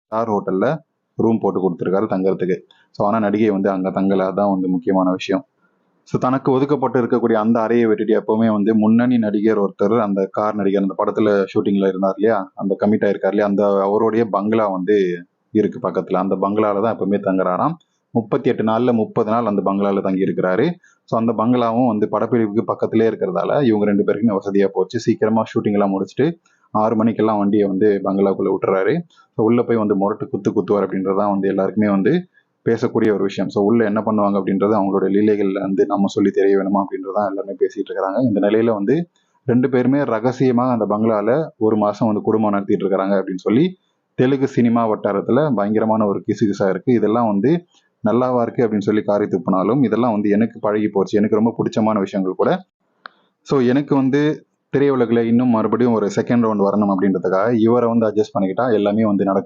Star ஹோட்டலில் room போட்டு கொடுத்துருக்காரு தங்கறதுக்கு. ஸோ ஆனால் நடிகை வந்து அங்கே தங்கலை. அதுதான் வந்து முக்கியமான விஷயம். ஸோ தனக்கு ஒதுக்கப்பட்டு இருக்கக்கூடிய அந்த அறையை விட்டுட்டு எப்போவுமே வந்து முன்னணி நடிகர் ஒருத்தர், அந்த கார் நடிகர், அந்த படத்தில் ஷூட்டிங்கில் இருந்தார் இல்லையா, அந்த கமிட் ஆயிருக்கார் இல்லையா, அந்த அவருடைய பங்களா வந்து இருக்கு பக்கத்தில். அந்த பங்களாவில் தான் எப்பவுமே தங்குறாராம். 38 நாளில் 30 நாள் அந்த பங்களாவில் தங்கி இருக்கிறாரு. ஸோ அந்த பங்களாவும் வந்து படப்பிடிப்புக்கு பக்கத்திலே இருக்கிறதால இவங்க 2 பேருக்குமே வசதியாக போச்சு. சீக்கிரமாக ஷூட்டிங்லாம் முடிச்சுட்டு 6 மணிக்கெல்லாம் வண்டியை வந்து பங்களாக்குள்ளே விட்டுறாரு. ஸோ உள்ளே போய் வந்து முரட்டு குத்துவார் அப்படின்றதான் வந்து எல்லாருக்குமே வந்து பேசக்கூடிய ஒரு விஷயம். ஸோ உள்ள என்ன பண்ணுவாங்க அப்படின்றது அவங்களோட லீலைகள்ல வந்து நம்ம சொல்லி தெரிய வேணுமா அப்படின்றதான் எல்லாருமே பேசிட்டு இருக்கிறாங்க. இந்த நிலையில வந்து 2 பேருமே ரகசியமாக அந்த பங்களால 1 மாசம் வந்து குடும்பம் நடத்திட்டு இருக்கிறாங்க அப்படின்னு சொல்லி தெலுங்கு சினிமா வட்டாரத்துல பயங்கரமான ஒரு கிசுகிசா இருக்கு. இதெல்லாம் வந்து நல்லாவா இருக்கு அப்படின்னு சொல்லி காரி துப்புனாலும் இதெல்லாம் வந்து எனக்கு பழகி போச்சு. எனக்கு ரொம்ப பிடிச்சமான விஷயங்கள் கூட. ஸோ எனக்கு வந்து திரையுலகில் இன்னும் மறுபடியும் ஒரு செகண்ட் ரவுண்ட் வரணும் அப்படின்றதுக்காக இவரை வந்து அட்ஜஸ்ட் பண்ணிக்கிட்டா எல்லாமே வந்து நடக்கும்.